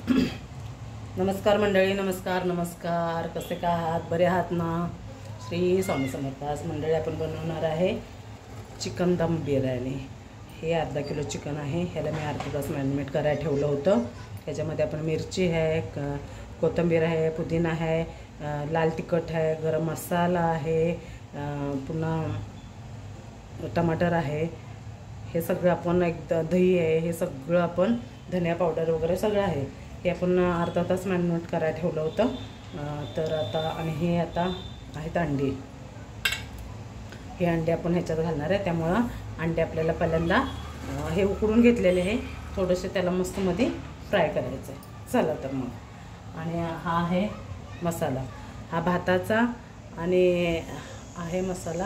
नमस्कार मंडळी, नमस्कार नमस्कार. कसे काय आहात? बरे आहात ना? श्री स्वामी समर्थ. आज मंडळी आपण बनवणार आहे चिकन दम बिर्याणी. हे अर्धा किलो चिकन आहे. ह्याला मी अर्धा तास मॅरिनेट करायला ठेवलं होतं. ह्याच्यामध्ये आपण मिरची आहे, कोथिंबीर आहे, पुदिना आहे, लाल तिखट आहे, गरम मसाला आहे, पुन्हा टमाटर आहे. हे सगळं आपण दही आहे, हे सगळं आपण धनिया पावडर वगैरे सगळं आहे. हे आपण अर्धा तास मॅरिनेट करायला ठेवलं होतं. तर आता आणि हे आता आहेत अंडी. हे अंडे आपण ह्याच्यात घालणार आहे, त्यामुळं अंडे आपल्याला पहिल्यांदा हे उकडून घेतलेले आहे. थोडेसे त्याला मस्त मध्ये फ्राय करायचं आहे. चला तर मग. आणि हा आहे मसाला, हा भाताचा आणि आहे मसाला.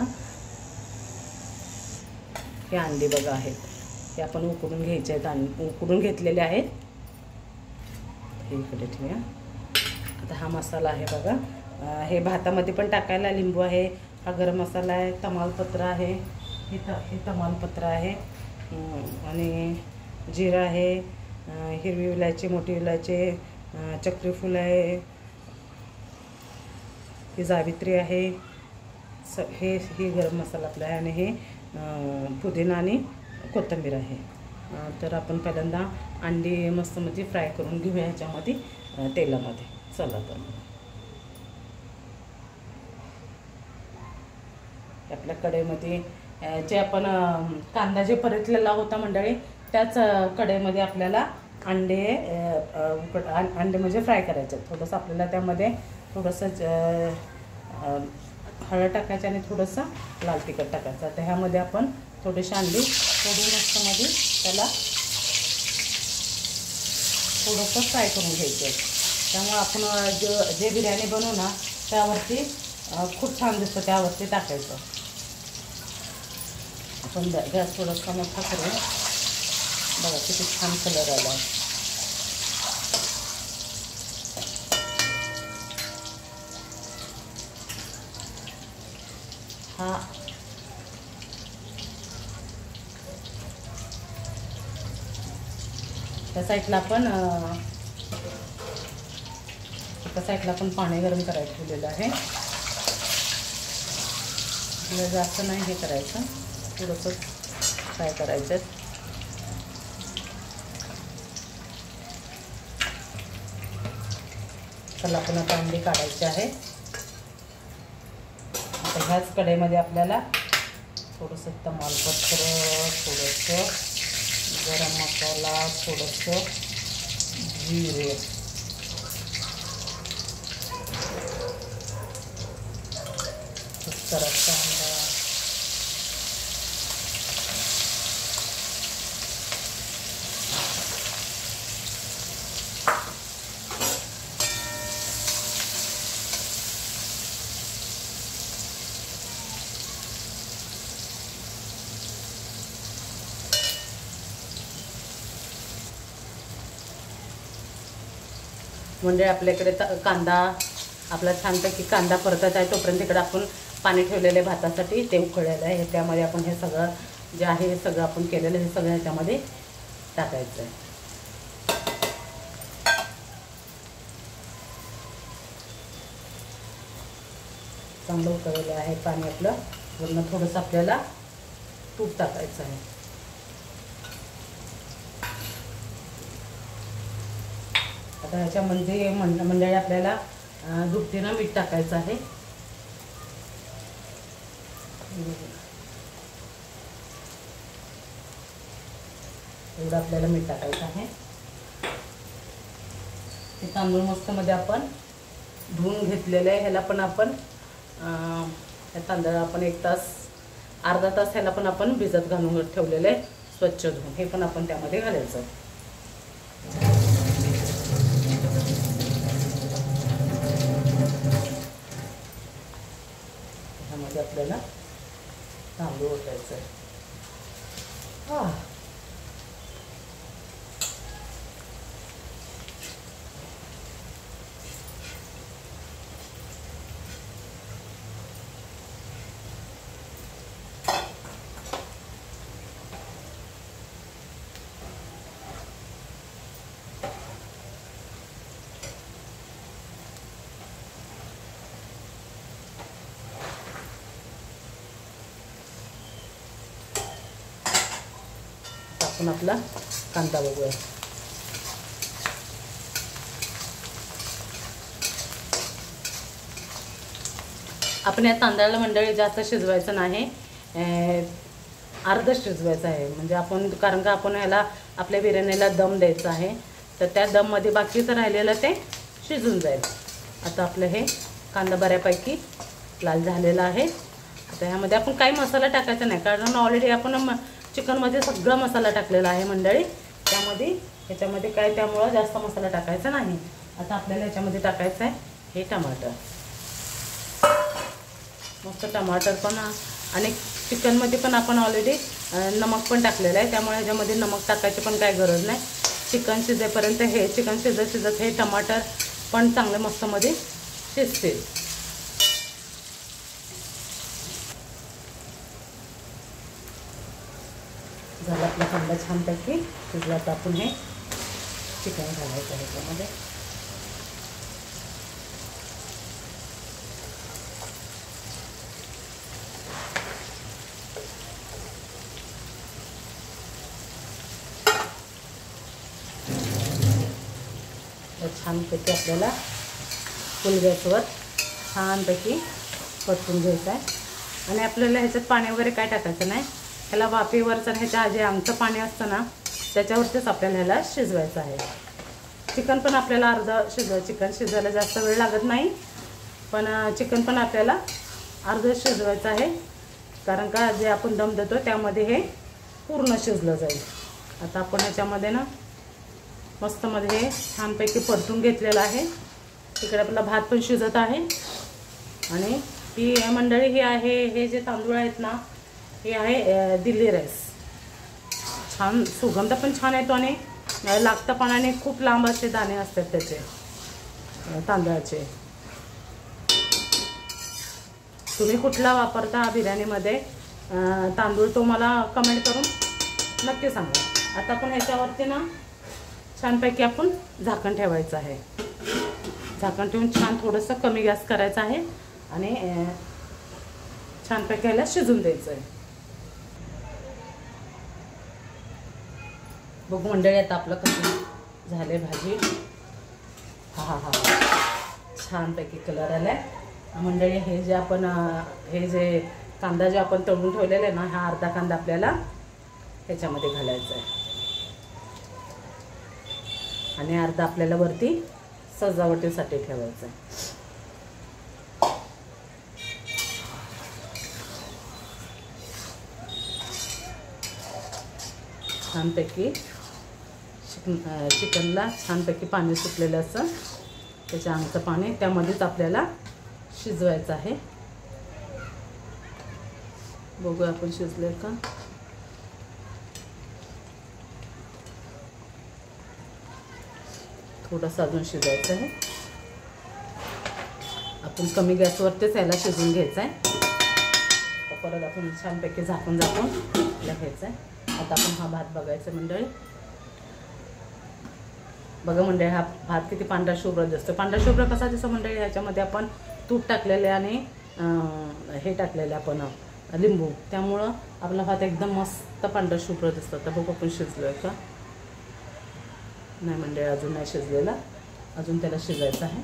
हे अंडी बघा आहेत, हे आपण उकडून घ्यायचे आहेत, उकडून घेतलेले आहेत. हे इकडे ठेवूया. आता हा मसाला आहे बघा. हे भातामध्ये पण टाकायला लिंबू आहे. हा गरम मसाला आहे, तमालपत्र आहे, हे तमालपत्र आहे, आणि जिरा आहे, हिरवी इलायची, मोठी इलायची, चक्री फूल आहे, ही जावित्री आहे. हे गरम मसाला आपला आहे. आणि हे पुदिना आणि कोथिंबीर आहे. तर आपण पहिल्यांदा अंडी मस्तमध्ये फ्राय करून घेऊया ह्याच्यामध्ये तेलामध्ये. चला तर आपल्या कढईमध्ये जे आपण कांदा जे परतलेला होता मंडळी, त्याच कढईमध्ये आपल्याला अंडे म्हणजे फ्राय करायचे. थोडंसं आपल्याला त्यामध्ये थोडंसं हळद टाकायचं आणि थोडंसं लाल तिखट टाकायचं. तर ह्यामध्ये आपण थोडेसे अंडी थोडी मस्तमध्ये त्याला थोडंसं फ्राय करून घ्यायचं. त्यामुळे आपण जे बिर्याणी बनवू ना त्यावरती खूप छान दिसतं, त्यावरती टाकायचं. आपण गॅस थोडासा मोठा करून बघा किती छान कलर आला. हा त्या साईडला आपण पाणी गरम करायला ठेवलेलं आहे. जास्त नाही हे करायचं, थोडंसं फ्राय करायचं. चला आपण आता अंडी काढायचे आहे. आता ह्याच कढईमध्ये आपल्याला थोडंसं तमालपत्र, थोडंसं गरम मसाला, थोडंसं जिरे, जरा कांदा, म्हणजे आपल्याकडे कांदा आपला छानपैकी कांदा परतत आहे. तोपर्यंत इकडे आपण पाणी ठेवलेलं आहे भातासाठी, ते उकळलेलं आहे. त्यामध्ये आपण हे सगळं जे आहे हे सगळं आपण केलेलं हे सगळं ह्याच्यामध्ये टाकायचं आहे. चांगलं उकळलेलं आहे पाणी आपलं. वरून थोडंसं आपल्याला तूप टाकायचं आहे. आता ह्याच्यामध्ये मंडळी आपल्याला दुपटीनं मीठ टाकायचं आहे. एवढं आपल्याला मीठ टाकायचं आहे. हे तांदूळ मस्त मध्ये आपण धुवून घेतलेलं आहे. ह्याला पण आपण या तांदळा आपण अर्धा तास ह्याला पण आपण भिजत घालून ठेवलेलं आहे, स्वच्छ धुवून. हे पण आपण त्यामध्ये घालायचं. ह्यामध्ये आपल्याला तांदूळ ओतायचं आहे. आपण आपला कांदा बघूया. आपण या तांदळाला मंडळी जास्त शिजवायचं नाही, अर्ध शिजवायचं आहे. म्हणजे आपण कारण का आपण ह्याला आपल्या बिर्याणीला दम द्यायचा आहे, तर त्या दममध्ये बाकीचं राहिलेलं ते शिजून जाईल. आता आपलं हे कांदा बऱ्यापैकी लाल झालेला आहे. आता ह्यामध्ये आपण काही मसाला टाकायचा नाही, कारण ऑलरेडी आपण चिकनमध्ये सगळा मसाला टाकलेला आहे मंडळी. ह्याच्यामध्ये काय, त्यामुळं जास्त मसाला टाकायचा नाही. आता आपल्याला ह्याच्यामध्ये टाकायचं आहे हे टमाटर. मस्त टमाटर पण, आणि चिकनमध्ये पण आपण ऑलरेडी नमक पण टाकलेलं आहे, त्यामुळे ह्याच्यामध्ये नमक टाकायची पण काय गरज नाही. चिकन शिजेपर्यंत हे चिकन शिजत हे टमाटर पण चांगले मस्तमध्ये शिजतील. झाला आपला कांदा छानपैकी शिजला, तर आपण हे चिकन घालायचं आहे त्यामध्ये. छानपैकी आपल्याला फुल गॅसवर छानपैकी परतून घ्यायचं आहे. आणि आपल्याला ह्याच्यात पाणी वगैरे काय टाकायचं नाही. ह्याला वाफेवरचं, ह्याच्या जे आमचं पाणी असतं ना त्याच्यावरतीच आपल्याला ह्याला शिजवायचं आहे. चिकन पण आपल्याला चिकन शिजायला जास्त वेळ लागत नाही, पण चिकन पण आपल्याला अर्ध शिजवायचं आहे, कारण का जे आपण दम देतो त्यामध्ये हे पूर्ण शिजलं जाईल. आता आपण ह्याच्यामध्ये ना मस्तमध्ये हे छानपैकी परतून घेतलेलं आहे. तिकडे आपला भात पण शिजत आहे. आणि ही मंडळी ही आहे, हे जे तांदूळ आहेत ना हे आहे दिल्ली राईस. छान सुगंध पण छान येतो आणि लागतं पाण्याने खूप लांब असे दाणे असतात त्याचे तांदळाचे. तुम्ही कुठला वापरता बिर्याणीमध्ये तांदूळ तो मला कमेंट करून नक्की सांगा. आता आपण ह्याच्यावरती ना छानपैकी आपण झाकण ठेवायचं आहे. झाकण ठेवून छान थोडंसं कमी गॅस करायचा आहे आणि छानपैकी ह्याला शिजून द्यायचं आहे. बघू मंडळी आता आपलं कसं झाले भाजी. हा छानपैकी कलर आलाय मंडळी. हे जे आपण जे कांदा जे आपण तळून ठेवलेला आहे ना, हा अर्धा कांदा आपल्याला ह्याच्यामध्ये घालायचा आहे आणि अर्धा आपल्याला वरती सजावटीसाठी ठेवायचं आहे. छानपैकी चिकनला छानपैकी पाणी सुटलेलं असं, त्याच्या अंगचं पाणी त्यामध्येच आपल्याला शिजवायचं आहे. बघूया आपण शिजले का. थोडंसं अजून शिजायचं आहे. आपण कमी गॅसवरतीच याला शिजून घ्यायचं आहे. परत आपण छानपैकी झाकून घ्यायचं आहे. आता आपण हा भात बघायचा मंडळी. बघा मंडळी, हा भात किती पांढरा शुभ्र दिसतो. पांढरा शुभ्र कसा दिसतो मंडळी, ह्याच्यामध्ये आपण तूप टाकलेले आणि हे टाकलेले आपण लिंबू, त्यामुळं आपला भात एकदम मस्त पांढरा शुभ्र दिसतो. तर बघू आपण शिजलोय का नाही मंडळी. अजून नाही शिजलेला, अजून त्याला शिजायचं आहे.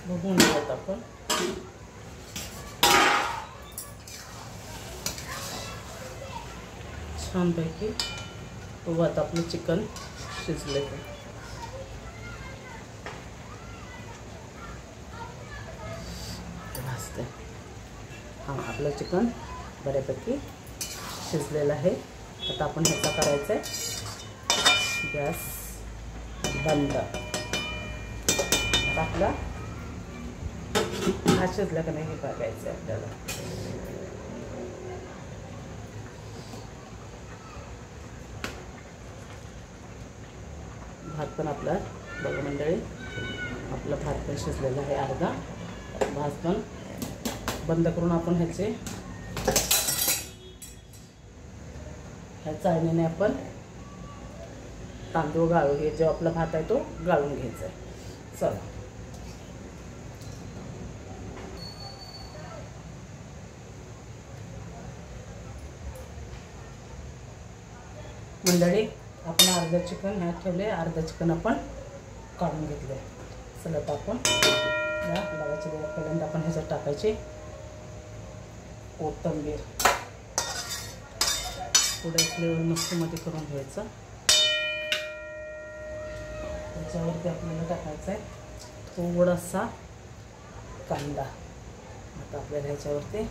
बघून घेऊयात आपण. छानपैकी बघू आता आपलं चिकन शिजले का. भाजते. हां, आपलं चिकन बऱ्यापैकी शिजलेलं आहे. आता आपण ह्याचा करायचं आहे गॅस बंद. आता आपला भात शिजला का नाही हे बघायचं आहे आपल्याला. भात पण आपला बघा मंडळी, आपला भात पण शिजलेला आहे अर्धा. भात पण बंद करून आपण ह्या चाळणीने आपण तांदूळ गाळू, हे जो आपला भात आहे तो गाळून घ्यायचा आहे. चला मंडळी आपण अर्धा चिकन ह्यात ठेवले, अर्धा चिकन आपण काढून घेतले. चला आता आपण या डाळीच्या बिया पहिल्यांदा आपण ह्याच्यात टाकायचे कोथिंबीर. थोडं फ्लेवर मस्तमध्ये करून घ्यायचं. त्याच्यावरती आपल्याला टाकायचा आहे थोडासा कांदा. आता आपल्याला ह्याच्यावरती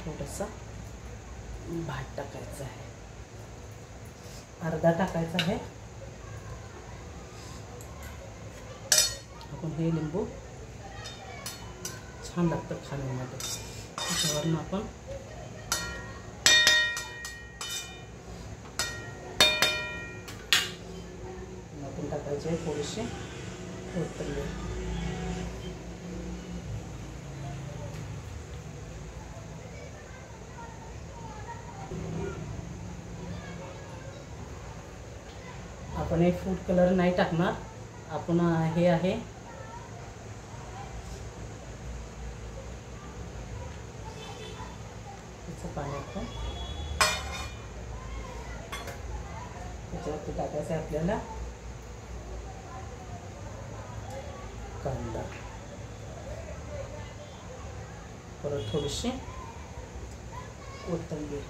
थोडासा भात टाकायचा आहे, अर्धा टाकायचा आहे. आपण हे लिंबू छान लागतं खाण्यामध्ये. त्याच्यावरून आपण टाकायचे थोडीशी कोथिंबीर. आपण हे फूड कलर नाही टाकणार. आपण हे आहे त्याचं पाणी आपण त्याच्यावरती टाकायचं आहे आपल्याला कांदा, परत थोडीशी कोथिंबीर.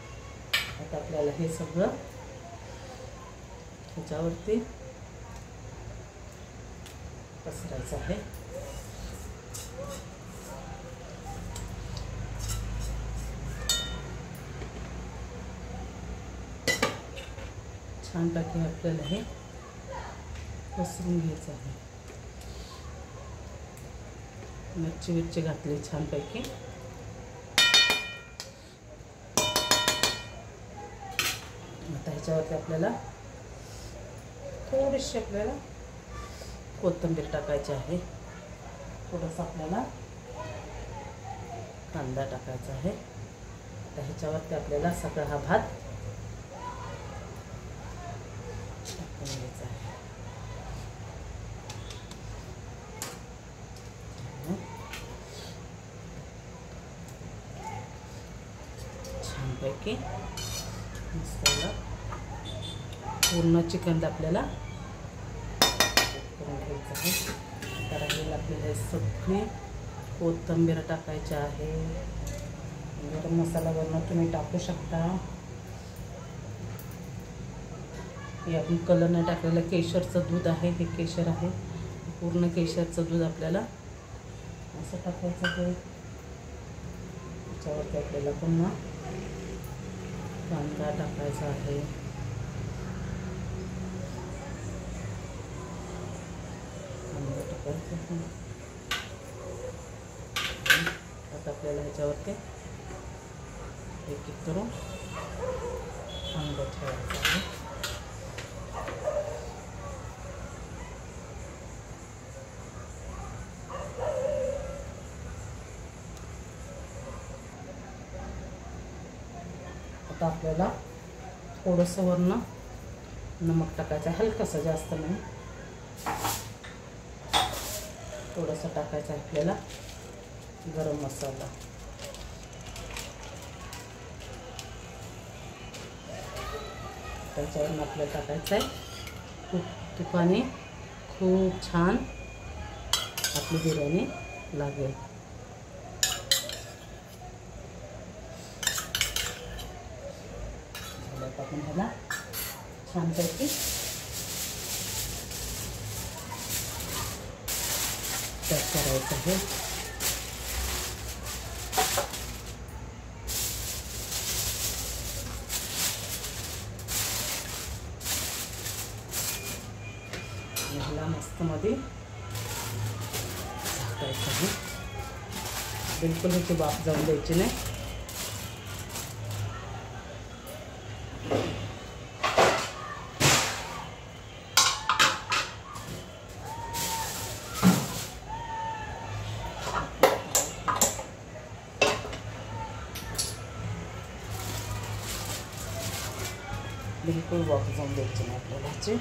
आता आपल्याला हे सगळं ह्याच्यावरती पसरायचं आहे. छानपैकी आपल्याला हे पसरून घ्यायचं आहे. मिरची घातली छानपैकी. आता ह्याच्यावरती आपल्याला थोडीशी आपल्याला कोथिंबीर टाकायची आहे. थोडंसं आपल्याला कांदा टाकायचा आहे. आता ह्याच्यावरती आपल्याला सगळा हा भात टाकून घ्यायचा आहे. छानपैकी मसाला पूर्ण चिकनला आपल्याला करून घ्यायचं आहे. तर आपल्याला सगळी कोथिंबीर टाकायची आहे. गरम मसाला वरून तुम्ही टाकू शकता. हे आपण कलर नाही टाकलेलं केशरचं दूध आहे. हे केशर आहे, पूर्ण केशरचं दूध आपल्याला असं टाकायचं आहे. त्याच्यावरती आपल्याला पुन्हा कांदा टाकायचा आहे. कांदा टाकायचा आहे. आता आपल्याला ह्याच्यावरती एक एक करून कांदा ठेवायचा आहे. आता आपल्याला थोडंसं वरनं नमक टाकायचं आहे, हलकंसं, जास्त नाही. थोडंसं टाकायचं आहे आपल्याला गरम मसाला. त्याच्यावरून आपल्याला टाकायचं आहे तुपाने खूप छान आपली बिर्याणी लागेल. आपण ह्याला छानपैकी टच करायचं आहे. ह्याला मस्तमध्ये झाकायचं आहे. बिलकुल ह्याची वाफ जाऊन द्यायची नाही. बिलकुल वाफ जाऊन द्यायची नाही आपल्याला ह्याची.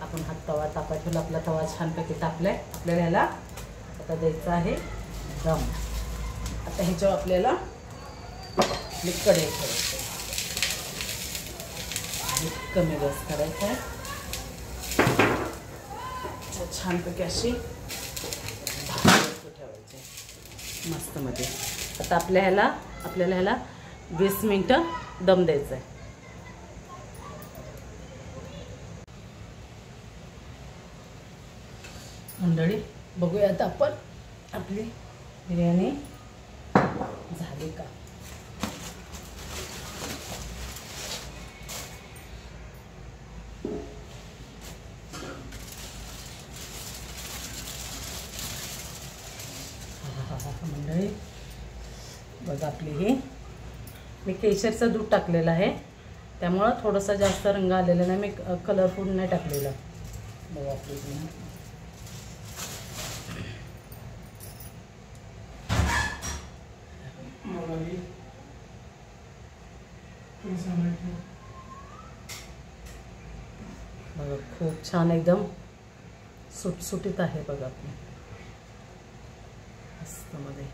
आपण हा तवा तापायला ठेवला. आपला तवा छानपैकी तापलाय. आपल्याला ह्याला आता द्यायचं आहे दम. आता ह्याच्यावर आपल्याला कढई ठेवायची, कमी गॅस करायचा आहे. छानपैकी अशी ठेवायची मस्तमध्ये. आता आपल्याला ह्याला 20 मिनटं दम द्यायचा आहे. मंडळी बघूया आता आपण आपली बिर्याणी झाली का. मंडळी बघा आपली ही, मी केशरचं दूध टाकलेलं आहे त्यामुळं थोडंसं जास्त रंग आलेला नाही, मी कलरफुल नाही टाकलेलं. बघा आपली बघा खूप छान एकदम सुटसुटीत आहे. बघा आपली मस्तमध्ये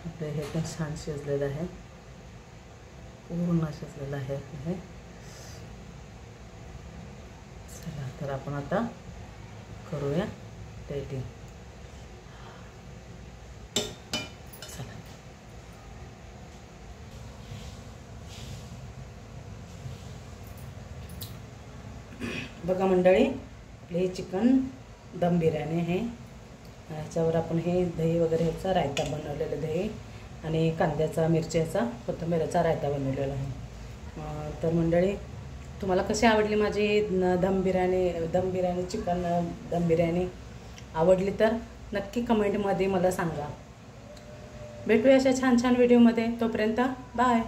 आपले हे पण छान शिजलेलं आहे, पूर्ण शिजलेलं आहे हे. चला तर आपण आता करूया टेस्टिंग. चला बघा मंडळी, आपले चिकन दम बिर्याणी आहे. ह्याच्यावर आपण हे दही वगैरे ह्याचा रायता बनवलेला, दही आणि कांद्याचा, मिरच्याचा, कोथिंबीरचा रायता बनवलेला आहे. तर मंडळी तुम्हाला कशी आवडली माझी दम बिर्याणी चिकन दम बिर्याणी आवडली तर नक्की कमेंटमध्ये मला सांगा. भेटूया अशा छान छान व्हिडिओमध्ये. तोपर्यंत बाय.